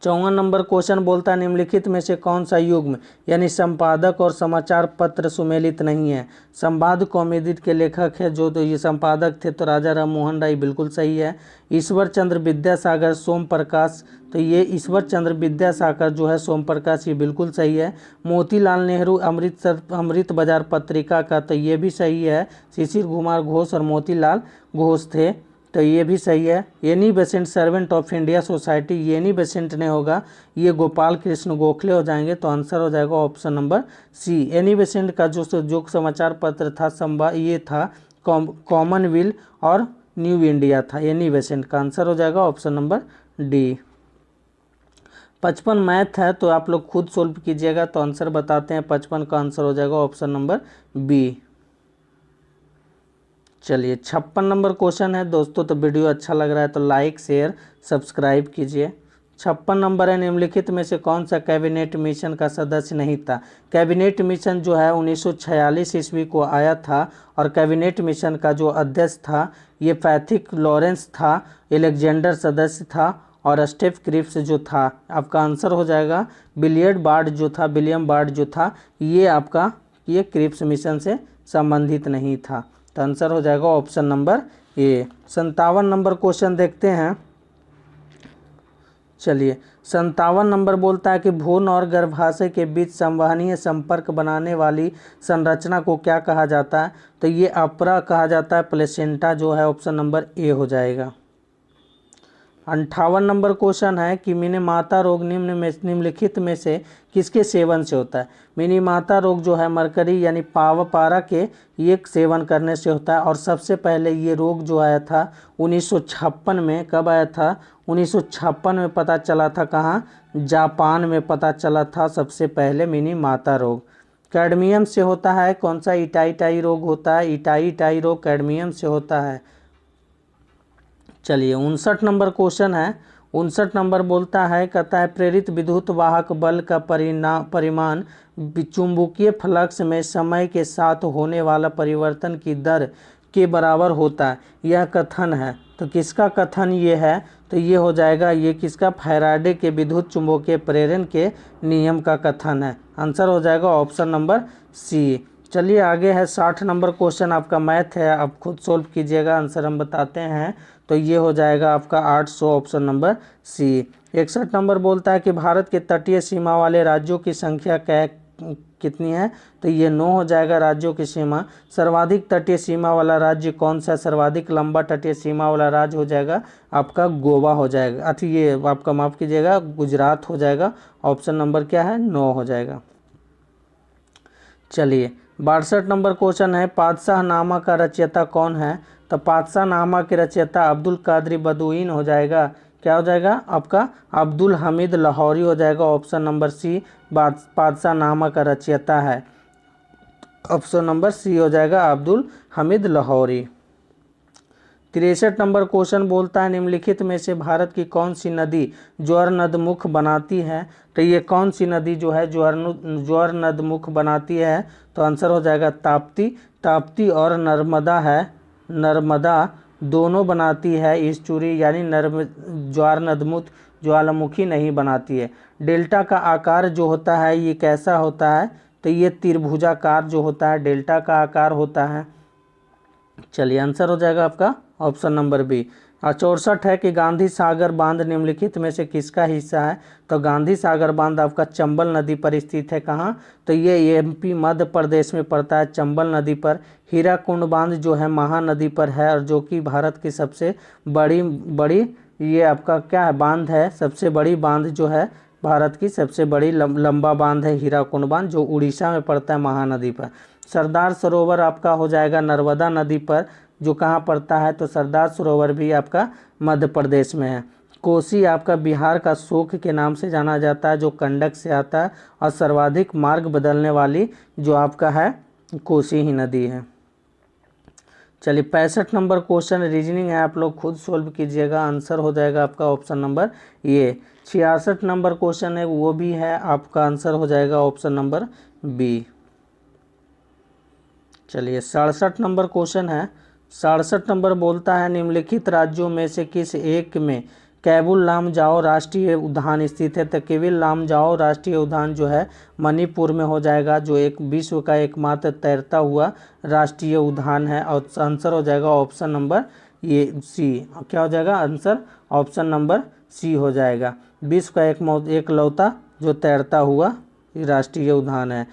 54 नंबर क्वेश्चन बोलता है निम्नलिखित में से कौन सा युग्म यानी संपादक और समाचार पत्र सुमेलित नहीं है? संवाद कौमुदी के लेखक है जो, तो ये संपादक थे तो राजा राम मोहन राय, बिल्कुल सही है। ईश्वर चंद्र विद्यासागर सोम प्रकाश, तो ये ईश्वर चंद्र विद्यासागर जो है सोम प्रकाश, ये बिल्कुल सही है। मोतीलाल नेहरू अमृत बाजार पत्रिका का, तो ये भी सही है। शिशिर कुमार घोष और मोतीलाल घोष थे, तो ये भी सही है। Annie Besant servant of India society, ये एनी बेसेंट नहीं होगा, ये गोपाल कृष्ण गोखले हो जाएंगे। तो आंसर हो जाएगा option number C. Annie Besant का जो समाचार पत्र था ये था कॉमनवेल्थ और न्यू इंडिया था। एनी बेसेंट का आंसर हो जाएगा ऑप्शन नंबर डी। 55 मैथ है तो आप लोग खुद सोल्व कीजिएगा, तो आंसर बताते हैं। 55 का आंसर हो जाएगा ऑप्शन नंबर बी। चलिए 56 नंबर क्वेश्चन है दोस्तों, तो वीडियो अच्छा लग रहा है तो लाइक शेयर सब्सक्राइब कीजिए। 56 नंबर है निम्नलिखित में से कौन सा कैबिनेट मिशन का सदस्य नहीं था? कैबिनेट मिशन जो है 1946 ईस्वी को आया था और कैबिनेट मिशन का जो अध्यक्ष था ये पैथिक लॉरेंस था, एलेक्जेंडर सदस्य था और स्टेफ क्रिप्स जो था। आपका आंसर हो जाएगा विलियम बार्ड जो था ये क्रिप्स मिशन से संबंधित नहीं था। तो आंसर हो जाएगा ऑप्शन नंबर ए। 57 नंबर क्वेश्चन देखते हैं। चलिए 57 नंबर बोलता है कि भ्रूण और गर्भाशय के बीच संवहनीय संपर्क बनाने वाली संरचना को क्या कहा जाता है? तो ये अपरा कहा जाता है, प्लेसेंटा जो है ऑप्शन नंबर ए हो जाएगा। 58 नंबर क्वेश्चन है कि मिनीमाता रोग निम्नलिखित में से किसके सेवन से होता है? मिनीमाता रोग जो है मरकरी यानी पारा के ये सेवन करने से होता है और सबसे पहले ये रोग जो आया था 1956 में। कब आया था? 1956 में पता चला था। कहाँ? जापान में पता चला था सबसे पहले मिनीमाता रोग। कैडमियम से होता है। कौन सा? इटाई रोग होता है। इटाई रोग कैडमियम से होता है। चलिए 59 नंबर क्वेश्चन है। 59 नंबर बोलता है, कहता है प्रेरित विद्युत वाहक बल का परिमाण चुंबकीय फ्लक्स में समय के साथ होने वाला परिवर्तन की दर के बराबर होता है। यह कथन है, तो किसका कथन ये है? तो ये हो जाएगा, ये किसका? फैराडे के विद्युत चुंबकीय प्रेरण के नियम का कथन है। आंसर हो जाएगा ऑप्शन नंबर सी। चलिए आगे है 60 नंबर क्वेश्चन, आपका मैथ है, आप खुद सोल्व कीजिएगा, आंसर हम बताते हैं। तो ये हो जाएगा आपका 800 ऑप्शन नंबर सी। 61 नंबर बोलता है कि भारत के तटीय सीमा वाले राज्यों की संख्या कितनी है? तो ये 9 हो जाएगा राज्यों की सीमा। सर्वाधिक तटीय सीमा वाला राज्य कौन सा? सर्वाधिक लंबा तटीय सीमा वाला राज्य हो जाएगा आपका गोवा हो जाएगा, ये आपका माफ़ कीजिएगा गुजरात हो जाएगा। ऑप्शन नंबर क्या है? 9 हो जाएगा। चलिए 62 नंबर क्वेश्चन है, पातशाहनामा का रचयिता कौन है? तो पातशाहनामा के रचयिता अब्दुल कादरी बदुइन हो जाएगा। क्या हो जाएगा आपका? अब्दुल हमीद लाहौरी हो जाएगा। ऑप्शन नंबर सी पातशाहनामा का रचयिता है। ऑप्शन नंबर सी हो जाएगा अब्दुल हमीद लाहौरी। 63 नंबर क्वेश्चन बोलता है निम्नलिखित में से भारत की कौन सी नदी ज्वार नदमुख बनाती है? तो ये कौन सी नदी जो है ज्वार नदमुख बनाती है? तो आंसर हो जाएगा ताप्ती और नर्मदा है। नर्मदा दोनों बनाती है ईस्चुरी, यानी ज्वार नदमुख ज्वालामुखी नहीं बनाती है। डेल्टा का आकार जो होता है ये कैसा होता है? तो ये त्रिभुजाकार जो होता है डेल्टा का आकार होता है। चलिए आंसर हो जाएगा आपका ऑप्शन नंबर बी। 64 है कि गांधी सागर बांध निम्नलिखित में से किसका हिस्सा है? तो गांधी सागर बांध आपका चंबल नदी पर स्थित है। कहाँ? तो ये एमपी मध्य प्रदेश में पड़ता है, चंबल नदी पर। हीराकुंड बांध जो है महानदी पर है और जो कि भारत की सबसे बड़ी ये आपका क्या है? बांध है। सबसे बड़ी बांध जो है भारत की सबसे बड़ी लंबा बांध है हीराकुंड बांध, जो उड़ीसा में पड़ता है महानदी पर। सरदार सरोवर आपका हो जाएगा नर्मदा नदी पर, जो कहाँ पड़ता है, तो सरदार सरोवर भी आपका मध्य प्रदेश में है। कोसी आपका बिहार का शोक के नाम से जाना जाता है, जो कंडक से आता है, और सर्वाधिक मार्ग बदलने वाली जो आपका है कोसी ही नदी है। चलिए 65 नंबर क्वेश्चन रीजनिंग है, आप लोग खुद सोल्व कीजिएगा, आंसर हो जाएगा आपका ऑप्शन नंबर ए। 66 नंबर क्वेश्चन है, वो भी है, आपका आंसर हो जाएगा ऑप्शन नंबर बी। चलिए 67 नंबर क्वेश्चन है। 67 नंबर बोलता है निम्नलिखित राज्यों में से किस एक में कैबुल लामजाओ राष्ट्रीय उद्यान स्थित है। तो केविल लामजाओ राष्ट्रीय उद्यान जो है मणिपुर में हो जाएगा, जो एक विश्व का एकमात्र तैरता हुआ राष्ट्रीय उद्यान है, और आंसर हो जाएगा ऑप्शन नंबर ये सी। क्या हो जाएगा आंसर, ऑप्शन नंबर सी हो जाएगा। विश्व का एकलौता जो तैरता हुआ राष्ट्रीय उद्यान है।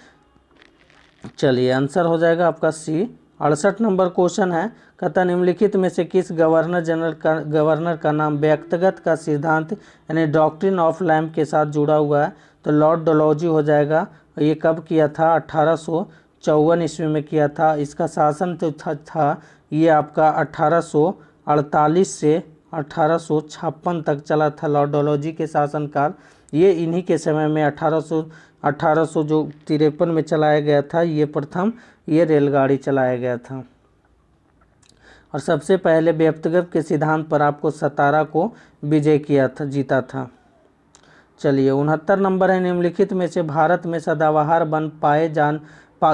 चलिए आंसर हो जाएगा आपका सी। 68 नंबर क्वेश्चन है, कहता निम्नलिखित में से किस गवर्नर का नाम व्यक्तिगत का सिद्धांत यानी डॉक्ट्रिन ऑफ लैम्प के साथ जुड़ा हुआ है। तो लॉर्ड डलहौजी हो जाएगा। ये कब किया था, 1854 ईस्वी में किया था। इसका शासन तो था ये आपका 1848 से 1856 तक चला था लॉर्ड डलहौजी के शासनकाल। ये इन्हीं के समय में 1800 जो 53 में चलाया गया था, ये प्रथम ये रेलगाड़ी चलाया गया था। और सबसे पहले व्यक्तिगत के सिद्धांत पर आपको सतारा को विजय किया था, जीता था। चलिए 69 नंबर है, निम्नलिखित में से भारत में सदाबहार वन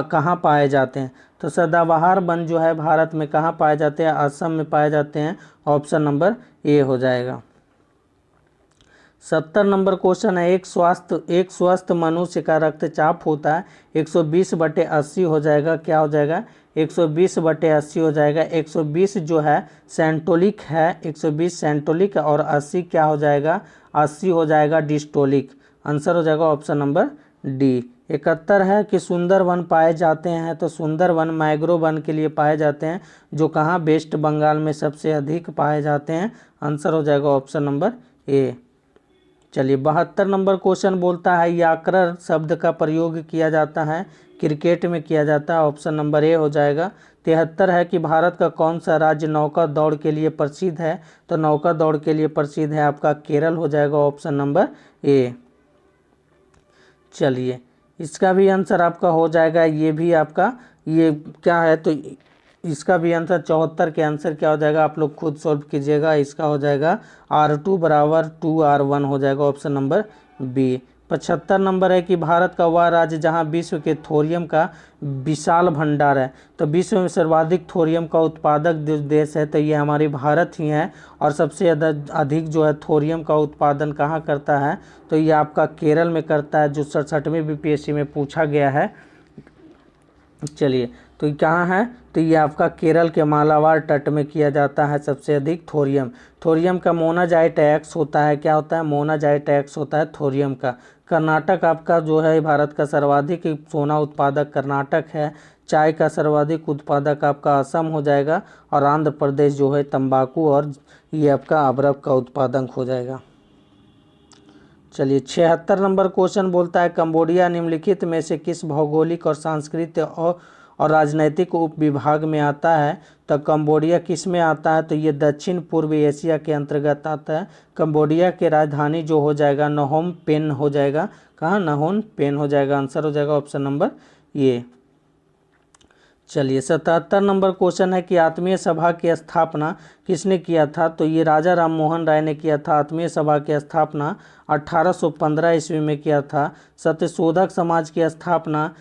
कहाँ पाए जाते हैं। तो सदाबहार वन जो है भारत में कहाँ पाए जाते हैं, असम में पाए जाते हैं, ऑप्शन नंबर ए हो जाएगा। 70 नंबर क्वेश्चन है, एक स्वस्थ मनुष्य का रक्तचाप होता है 120/80 हो जाएगा। क्या हो जाएगा, 120/80 हो जाएगा। 120 जो है सेंटोलिक है, 120 सेंटोलिक, और 80 क्या हो जाएगा, 80 हो जाएगा डिस्टोलिक। आंसर हो जाएगा ऑप्शन नंबर डी। 71 है कि सुंदर वन पाए जाते हैं। तो सुंदर वन मैंग्रोव वन के लिए पाए जाते हैं, जो कहाँ वेस्ट बंगाल में सबसे अधिक पाए जाते हैं। आंसर हो जाएगा ऑप्शन नंबर ए। चलिए 72 नंबर क्वेश्चन बोलता है यार्कर शब्द का प्रयोग किया जाता है क्रिकेट में किया जाता है। ऑप्शन नंबर ए हो जाएगा। 73 है कि भारत का कौन सा राज्य नौका दौड़ के लिए प्रसिद्ध है। तो नौका दौड़ के लिए प्रसिद्ध है आपका केरल हो जाएगा, ऑप्शन नंबर ए। चलिए इसका भी आंसर आपका हो जाएगा, ये भी आपका ये क्या है, तो इसका भी आंसर 74 के आंसर क्या हो जाएगा, आप लोग खुद सॉल्व कीजिएगा। इसका हो जाएगा R2 = 2R1 हो जाएगा, ऑप्शन नंबर बी। 75 नंबर है कि भारत का वह राज्य जहां विश्व के थोरियम का विशाल भंडार है। तो विश्व में सर्वाधिक थोरियम का उत्पादक देश है, तो ये हमारी भारत ही है। और सबसे अधिक जो है थोरियम का उत्पादन कहाँ करता है, तो ये आपका केरल में करता है, जो 67वें BPSC में पूछा गया है। चलिए तो कहाँ है, तो ये आपका केरल के मालाबार तट में किया जाता है सबसे अधिक थोरियम का मोनाजाइट एक्स होता है। क्या होता है, मोनाजाइट एक्स होता है थोरियम का। कर्नाटक आपका जो है भारत का सर्वाधिक सोना उत्पादक कर्नाटक है। चाय का सर्वाधिक उत्पादक आपका असम हो जाएगा। और आंध्र प्रदेश जो है तंबाकू और ये आपका अबरक का उत्पादक हो जाएगा। चलिए 76 नंबर क्वेश्चन बोलता है कंबोडिया निम्नलिखित में से किस भौगोलिक और सांस्कृतिक और राजनैतिक उपविभाग में आता है। तो कंबोडिया किस में आता है, तो ये दक्षिण पूर्व एशिया के अंतर्गत आता है। कंबोडिया की राजधानी जो हो जाएगा नहोम पेन हो जाएगा। कहाँ, नहोम पेन हो जाएगा। आंसर हो जाएगा ऑप्शन नंबर ये। चलिए 77 नंबर क्वेश्चन है कि आत्मीय सभा की स्थापना किसने किया था। तो ये राजा राम मोहन राय ने किया था। आत्मीय सभा की स्थापना 1815 ईस्वी में किया था। सत्यशोधक समाज की स्थापना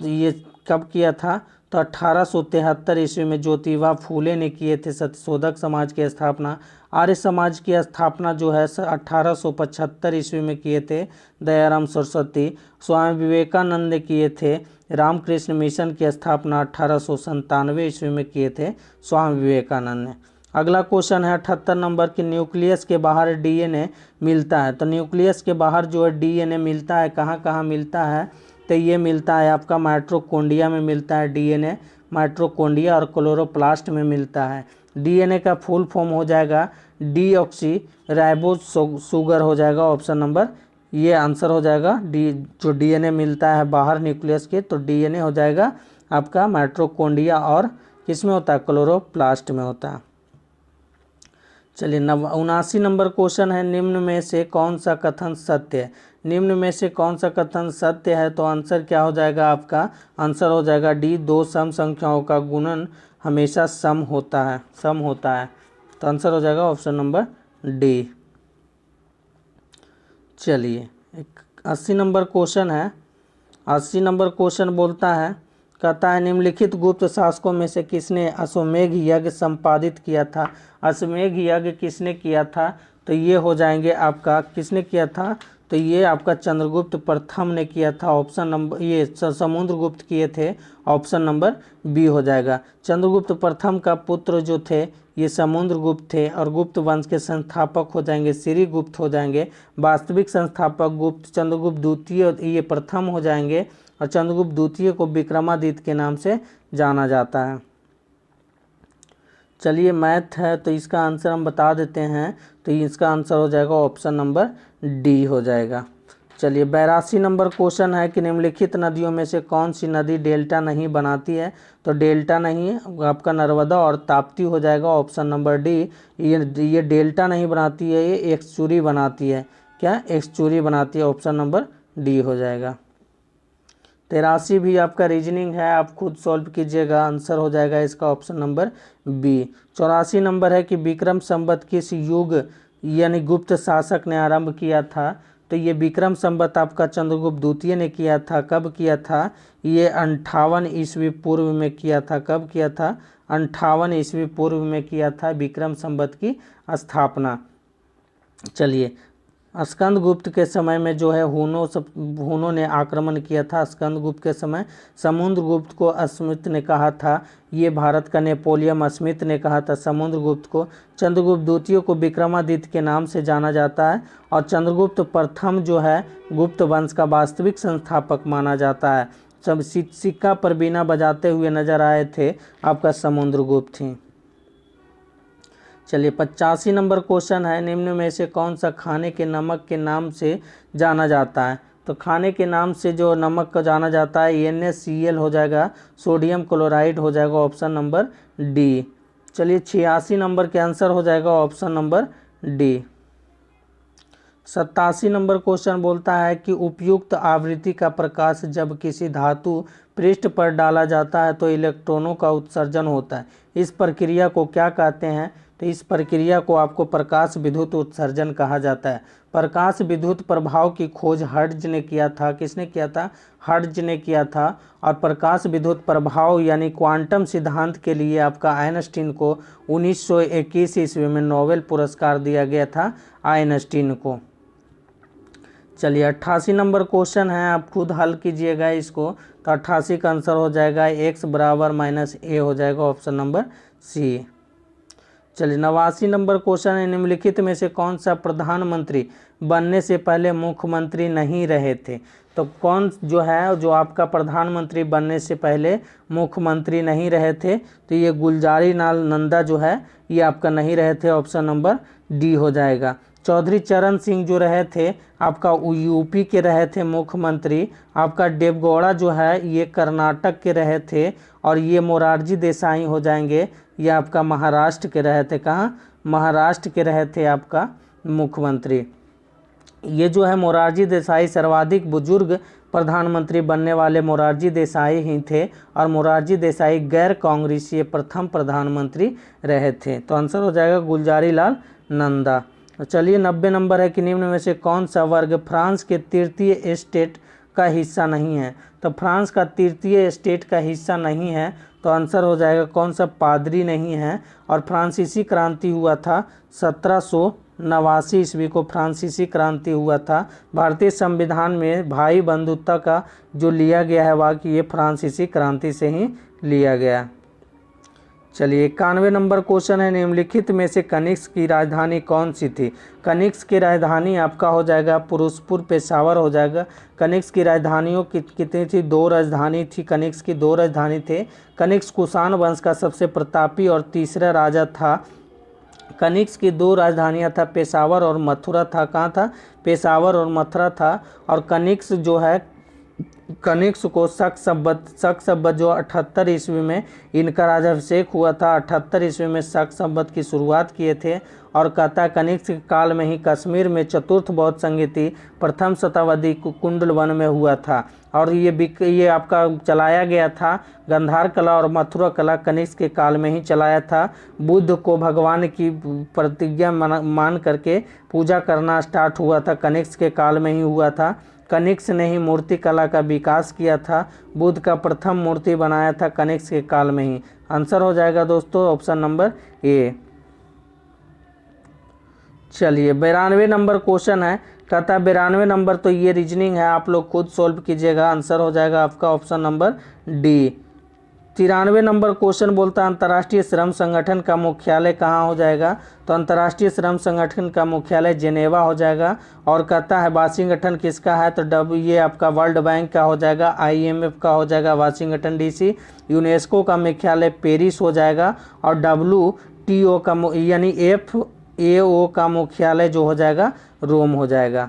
ये कब किया था, तो 1873 ईस्वी में ज्योतिबा फूले ने किए थे सत्यशोधक समाज की स्थापना। आर्य समाज की स्थापना जो है 1875 ईस्वी में किए थे दयाराम सरस्वती। स्वामी विवेकानंद ने किए थे। रामकृष्ण मिशन की स्थापना 1897 ईस्वी में किए थे स्वामी विवेकानंद ने। अगला क्वेश्चन है 78 नंबर की न्यूक्लियस के बाहर डीएनए मिलता है। तो न्यूक्लियस के बाहर जो है डीएनए मिलता है, कहाँ कहाँ मिलता है, तो ये मिलता है आपका माइटोकॉन्ड्रिया में मिलता है डीएनए। माइटोकॉन्ड्रिया और क्लोरोप्लास्ट में मिलता है। डीएनए का फुल फॉर्म हो जाएगा डीऑक्सी राइबोज शुगर हो जाएगा, ऑप्शन नंबर ये आंसर हो जाएगा डी। जो डीएनए मिलता है बाहर न्यूक्लियस के, तो डीएनए हो जाएगा आपका माइटोकॉन्ड्रिया और किस में होता है, क्लोरोप्लास्ट में होता है। चलिए 79 नंबर क्वेश्चन है, निम्न में से कौन सा कथन सत्य है। निम्न में से कौन सा कथन सत्य है, तो आंसर क्या हो जाएगा आपका, आंसर हो जाएगा डी। दो सम संख्याओं का गुणन हमेशा सम होता है, सम होता है। तो आंसर हो जाएगा ऑप्शन नंबर डी। चलिए 80 नंबर क्वेश्चन है। 80 नंबर क्वेश्चन बोलता है, कहता है निम्नलिखित गुप्त शासकों में से किसने अश्वमेध यज्ञ संपादित किया था। अश्वमेध यज्ञ किसने किया था, तो ये हो जाएंगे आपका, किसने किया था, तो ये आपका चंद्रगुप्त प्रथम ने किया था। ऑप्शन नंबर, ये समुद्रगुप्त किए थे, ऑप्शन नंबर बी हो जाएगा। चंद्रगुप्त प्रथम का पुत्र जो थे ये समुद्रगुप्त थे, और गुप्त वंश के संस्थापक हो जाएंगे श्रीगुप्त हो जाएंगे। वास्तविक संस्थापक गुप्त चंद्रगुप्त द्वितीय ये प्रथम हो जाएंगे, और चंद्रगुप्त द्वितीय को विक्रमादित्य के नाम से जाना जाता है। चलिए मैथ है तो इसका आंसर हम बता देते हैं, तो इसका आंसर हो जाएगा ऑप्शन नंबर डी हो जाएगा। चलिए 82 नंबर क्वेश्चन है कि निम्नलिखित नदियों में से कौन सी नदी डेल्टा नहीं बनाती है, तो डेल्टा नहीं आपका नर्मदा और ताप्ती हो जाएगा, ऑप्शन नंबर डी। ये डेल्टा नहीं बनाती है, ये एक्सचुरी बनाती है। क्या, एक्सचुरी बनाती है, ऑप्शन नंबर डी हो जाएगा। 83 भी आपका रीजनिंग है, आप खुद सॉल्व कीजिएगा, आंसर हो जाएगा इसका ऑप्शन नंबर बी। 84 नंबर है कि विक्रम संवत किस युग यानी गुप्त शासक ने आरंभ किया था, तो ये विक्रम संवत आपका चंद्रगुप्त द्वितीय ने किया था। कब किया था, ये 58 ईस्वी पूर्व में किया था। कब किया था, 58 ईस्वी पूर्व में किया था विक्रम संवत की स्थापना। चलिए स्कंदगुप्त के समय में जो है हुनों ने आक्रमण किया था। स्कंदगुप्त के समय समुद्रगुप्त को स्मिथ ने कहा था, ये भारत का नेपोलियन स्मिथ ने कहा था समुद्रगुप्त को। चंद्रगुप्त द्वितीय को विक्रमादित्य के नाम से जाना जाता है, और चंद्रगुप्त प्रथम जो है गुप्त वंश का वास्तविक संस्थापक माना जाता है। सब सिक्का पर बीना बजाते हुए नजर आए थे आपका समुद्रगुप्त ही। चलिए 85 नंबर क्वेश्चन है, निम्न में से कौन सा खाने के नमक के नाम से जाना जाता है, तो खाने के नाम से जो नमक को जाना जाता है NaCl हो जाएगा, सोडियम क्लोराइड हो जाएगा, ऑप्शन नंबर डी। चलिए 86 नंबर के आंसर हो जाएगा option number D. 87 number question बोलता है कि उपयुक्त आवृत्ति का प्रकाश जब किसी धातु पृष्ठ पर डाला जाता है तो इलेक्ट्रॉनों का उत्सर्जन होता है। इस प्रक्रिया को क्या कहते हैं, तो इस प्रक्रिया को आपको प्रकाश विद्युत उत्सर्जन कहा जाता है। प्रकाश विद्युत प्रभाव की खोज हर्ट्ज ने किया था। किसने किया था, हर्ट्ज ने किया था। और प्रकाश विद्युत प्रभाव यानी क्वांटम सिद्धांत के लिए आपका आइंस्टीन को 1921 ईस्वी में नोबेल पुरस्कार दिया गया था आइंस्टीन को। चलिए 88 नंबर क्वेश्चन है, आप खुद हल कीजिएगा इसको, तो 88 का आंसर हो जाएगा x बराबर -a हो जाएगा, ऑप्शन नंबर सी। चलिए 89 नंबर क्वेश्चन है, निम्नलिखित में से कौन सा प्रधानमंत्री बनने से पहले मुख्यमंत्री नहीं रहे थे, तो कौन जो है जो आपका प्रधानमंत्री बनने से पहले मुख्यमंत्री नहीं रहे थे, तो ये गुलजारी लाल नंदा जो है ये आपका नहीं रहे थे, ऑप्शन नंबर डी हो जाएगा। चौधरी चरण सिंह जो रहे थे आपका यूपी के रहे थे मुख्यमंत्री। आपका देवगौड़ा जो है ये कर्नाटक के रहे थे, और ये मोरारजी देसाई हो जाएंगे, ये आपका महाराष्ट्र के रहे थे। कहाँ, महाराष्ट्र के रहे थे आपका मुख्यमंत्री। ये जो है मोरारजी देसाई सर्वाधिक बुजुर्ग प्रधानमंत्री बनने वाले मोरारजी देसाई ही थे, और मोरारजी देसाई गैर कांग्रेसीय प्रथम प्रधानमंत्री रहे थे। तो आंसर हो जाएगा गुलजारी लाल नंदा। चलिए 90 नंबर है कि निम्न में से कौन सा वर्ग फ्रांस के तृतीय स्टेट का हिस्सा नहीं है, तो फ्रांस का तृतीय स्टेट का हिस्सा नहीं है, तो आंसर हो जाएगा कौन सा, पादरी नहीं है। और फ्रांसीसी क्रांति हुआ था 1789 ईस्वी को फ्रांसीसी क्रांति हुआ था। भारतीय संविधान में भाई बंधुता का जो लिया गया है वह कि ये फ्रांसीसी क्रांति से ही लिया गया। चलिए 91 नंबर क्वेश्चन है, निम्नलिखित में से कनिष्क की राजधानी कौन सी थी। कनिष्क की राजधानी आपका हो जाएगा फिरोजपुर पेशावर हो जाएगा। कनिष्क की राजधानियों कितनी थी, 2 राजधानी थी। कनिष्क की 2 राजधानी थे। कनिष्क कुषाण वंश का सबसे प्रतापी और तीसरा राजा था। कनिष्क की दो राजधानियां था, पेशावर और मथुरा था। कहाँ था? पेशावर और मथुरा था। और कनिष्क जो है, कनिष्क को शक संवत जो 78 ईस्वी में इनका राजाभिषेक हुआ था। 78 ईस्वी में शक संवत की शुरुआत किए थे। और कहता है कनिष्क काल में ही कश्मीर में चतुर्थ बौद्ध संगीति प्रथम शताब्दी कुंडलवन में हुआ था। और ये आपका चलाया गया था। गंधार कला और मथुरा कला कनिष्क के काल में ही चलाया था। बुद्ध को भगवान की प्रतिज्ञा मान करके पूजा करना स्टार्ट हुआ था, कनिष्क के काल में ही हुआ था। कनिष्क ने ही मूर्ति कला का विकास किया था। बुद्ध का प्रथम मूर्ति बनाया था कनिष्क के काल में ही। आंसर हो जाएगा दोस्तों ऑप्शन नंबर ए। चलिए 92 नंबर क्वेश्चन है। कहता है 92 नंबर, तो ये रीजनिंग है, आप लोग खुद सॉल्व कीजिएगा। आंसर हो जाएगा आपका option number D. 93 number question बोलता है अंतर्राष्ट्रीय श्रम संगठन का मुख्यालय कहाँ हो जाएगा? तो अंतर्राष्ट्रीय श्रम संगठन का मुख्यालय जेनेवा हो जाएगा। और कहता है वाशिंगटन किसका है? तो ये आपका वर्ल्ड बैंक का हो जाएगा, IMF का हो जाएगा वाशिंगटन DC। यूनेस्को का मुख्यालय पेरिस हो जाएगा। और WTO का यानी FAO का मुख्यालय जो हो जाएगा रोम हो जाएगा।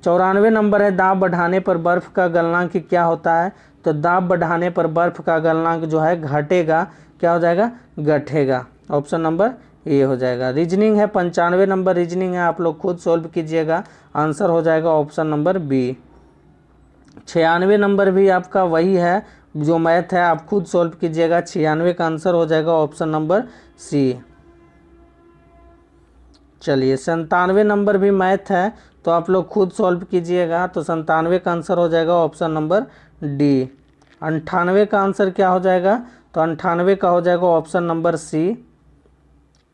94 नंबर है दाब बढ़ाने पर बर्फ का गलनांक क्या होता है? तो दाब बढ़ाने पर बर्फ का गलनांक जो है घटेगा। क्या हो जाएगा? घटेगा। ऑप्शन नंबर ए हो जाएगा। रीजनिंग है 95 नंबर रीजनिंग है, आप लोग खुद सॉल्व कीजिएगा। आंसर हो जाएगा ऑप्शन नंबर बी। 96 नंबर भी आपका वही है, जो मैथ है आप खुद सॉल्व कीजिएगा। 96 का आंसर हो जाएगा ऑप्शन नंबर सी। चलिए 97 नंबर भी मैथ है, तो आप लोग खुद सॉल्व कीजिएगा। तो 97 का आंसर हो जाएगा ऑप्शन नंबर डी। 98 का आंसर क्या हो जाएगा? तो 98 का हो जाएगा ऑप्शन नंबर सी।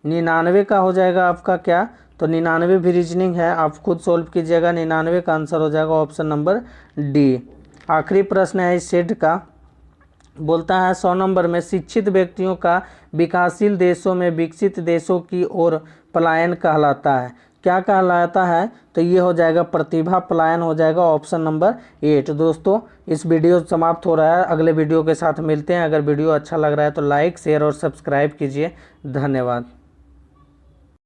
99 का हो जाएगा आपका क्या? तो 99 भी रीजनिंग है, आप खुद सॉल्व कीजिएगा। 99 का आंसर हो जाएगा ऑप्शन नंबर डी। आखिरी प्रश्न है इस सेट का, बोलता है 100 नंबर में शिक्षित व्यक्तियों का विकासशील देशों में विकसित देशों की ओर पलायन कहलाता है। क्या कहलाता है? तो ये हो जाएगा प्रतिभा पलायन हो जाएगा ऑप्शन नंबर 8। दोस्तों इस वीडियो समाप्त हो रहा है, अगले वीडियो के साथ मिलते हैं। अगर वीडियो अच्छा लग रहा है तो लाइक शेयर और सब्सक्राइब कीजिए। धन्यवाद।